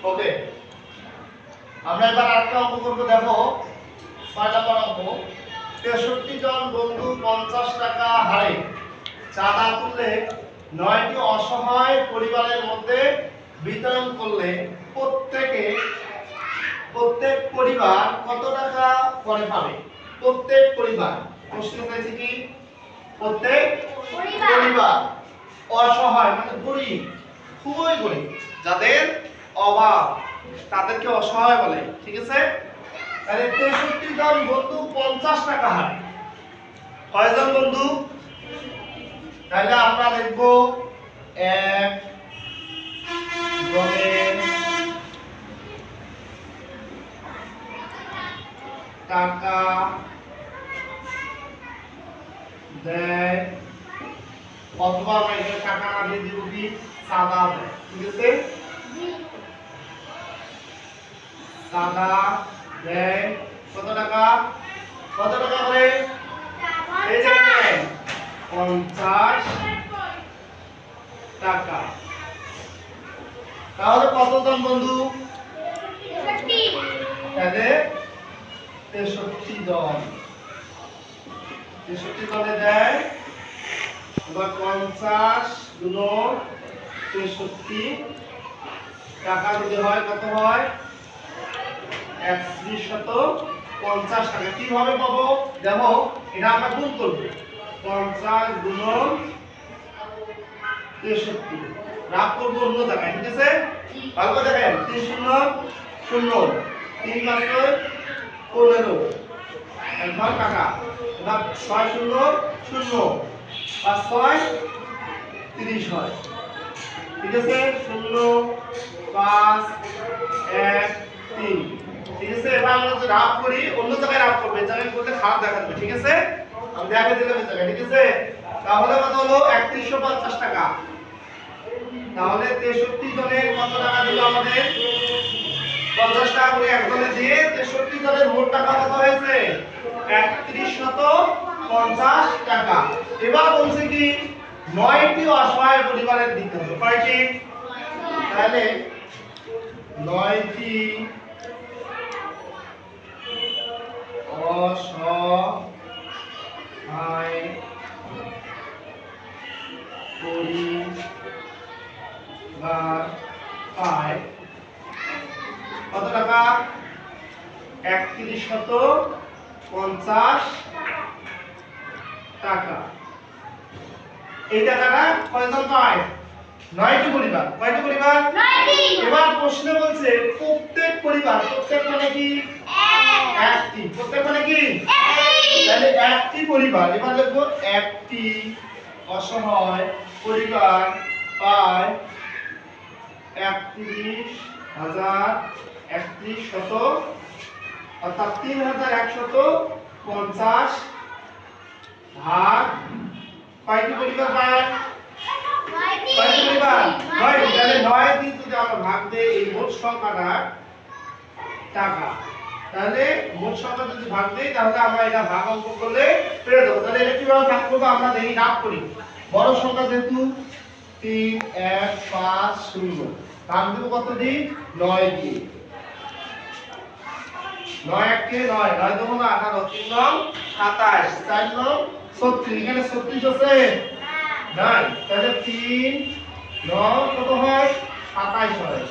ওকে, আমরা এবার আরেকটা অঙ্ক করবো। দেখো ৬ নম্বর অঙ্ক। ৬৩ জন বন্ধু ৫০ টাকা হারে চাঁদা তুললে ৯টি অসহায় পরিবারের মধ্যে বিতরণ করলে প্রত্যেক পরিবার কত টাকা করে পাবে? প্রত্যেক পরিবার, প্রশ্ন হয়েছে কি প্রত্যেক পরিবার অসহায় মানে গরিব, খুবই গরিব, যাদের অভাব তাদেরকে অসহায় বলে। ঠিক আছে, তাহলে ৬৩ জন বন্ধু ৫০ টাকা হারে কয়জন বন্ধু? তাহলে আমরা লিখব ১ জনের টাকা দেয়, অথবা আমরা এখানে টাকা না দিয়ে দিব কি চাঁদা দেয়। ঠিক আছে, চাঁদা দেয় কত টাকা? কত টাকা করে? এই যে ৫০ টাকা। তাহলে কতজন বন্ধু? তাহলে ৬৩ জন। ৬৩ জনে দেয়, এবার ৫০ গুণন ৬৩ টাকা যদি হয় কত হয়? ৩১৫০ টাকা। কিভাবে পাবো? দেখো এটা আমরা গুণ করব। ৫০ গুণন ৬৩ রাগ করবো অন্য জায়গায়। ঠিক আছে, ভালো করে দেখেন। ৩ শূন্য ০, ৩ ৫ ১৫ একবার টাকা। এবার ৬ শূন্য ০, ৫ ৬ ৩০ হয়। ঠিক আছে, ০ ৫ ১ ৩। ঠিক আছে, এবার আমরা যদি রাগ করি অন্য জায়গায় রাগ করবে, জায়গায় করলে খারাপ দেখাবে। ঠিক আছে, আমি দেখাই দিলাম এই জায়গায়। ঠিক আছে, তাহলে কত হলো? ৩১৫০ টাকা। তাহলে ৬৩ জনের কত টাকা দিল আমাদের? ৫০ টাকা করে একজনে দিয়ে ৬৩ জনের মোট টাকা কত হয়েছে? ৩১৫০ টাকা। এবার বলছে কি ৯টি অসহায় পরিবারের দিতে হবে। কয়টি? তাহলে ৯টি অসহায় পরিবার পায় কত টাকা? ৩১৫০ টাকা। এই টাকাটা কয়জন পায়? ৯টি পরিবার। কয়টি পরিবার? ৯টি। এবার প্রশ্নে বলছে প্রত্যেক পরিবার, প্রত্যেক মানে কি? একটি। প্রত্যেক মানে কি? একটি। তাহলে একটি পরিবার, এবার লিখব একটি অসহায় পরিবার পায় ৩১০০০ অর্থাৎ ৩১৫০ ভাগ কয়টি পরিবার পায়? ৯টি পরিবার। ৯টি। তাহলে ৯ দিয়ে যদি আমরা ভাগ দেই এই মোট সংখ্যাটা টাকা, তাহলে মোট সংখ্যা যদি ভাগ দেই তাহলে আমরা এটা ভাগ অঙ্ক করলে পেয়ে যাবো। তাহলে এটা কিভাবে ভাগ করব? আমরা দেখি, ভাগ করি। বড় সংখ্যা যেহেতু ৩ ১ ৫ ০, ভাগ দেব কত দিয়ে? ৯ দিয়ে। ৯ ১ কে ৯, ৯ দুগুণ ১৮, ৩ নং ২৭, ৪ নং ৩৬। এখানে ৩৬ আছে? নাই। তাহলে ৩ ৯ কত হয়? ২৭ হয়।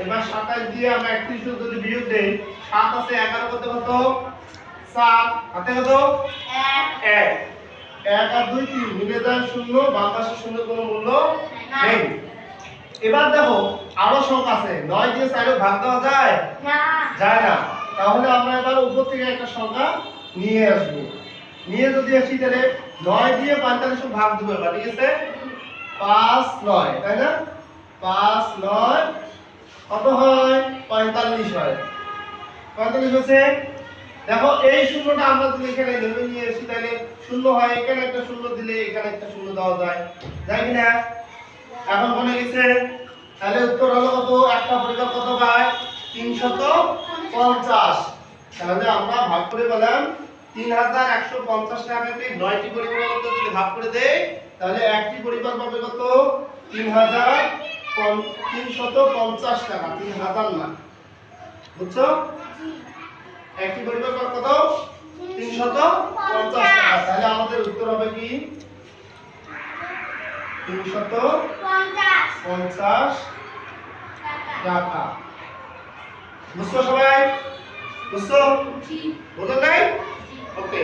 এবার ২৭ দিয়ে আমরা ৩১ যদি বিয়োগ দেই, ৭ আছে ১১ কত কত? ৭ হাতে কত? ১ ১ আর ২ ৩ মিলে যায় ০, বাম পাশে ০ কোনো মূল্য নেই। এবার দেখো আরো সংখ্যা আছে, ৯ দিয়ে ৪ ভাগ দেওয়া যায়? না, যায় না। তাহলে আমরা এবার উপর থেকে একটা সংখ্যা নিয়ে আসব। নিয়ে যদি আসি তাহলে ৯ দিয়ে ৪৫ ভাগ দেব এবার। ঠিক আছে, ৫ ৯, তাই না? ৫ ৯ কত হয়? ৪৫ হয়। ৪৫ হচ্ছে। দেখো এই শূন্যটা আমরা যদি এখানে নেমে নিয়ে আসি তাহলে ০ হয়, এখানে একটা ০ দিলে এখানে একটা ০ দেওয়া যায়, যায় কি না? এখন বলে গেছে, তাহলে উত্তর হলো কত? একটা পরিবার কত পায়? ৩৫০। তাহলে আমরা ভাগ করে পেলাম ৩১৫০ টাকাকে ৯টি পরিবারের মধ্যে যদি ভাগ করে দেই তাহলে একটি পরিবার পাবে কত? ৩০০০ 350 টাকা, 3000 না, বুঝছো? একটি পরিমাণ কত? 350 টাকা। তাহলে আমাদের উত্তর হবে কি? 350 টাকা। বুঝছো সবাই? বুঝছো? বুঝো নাই? ওকে।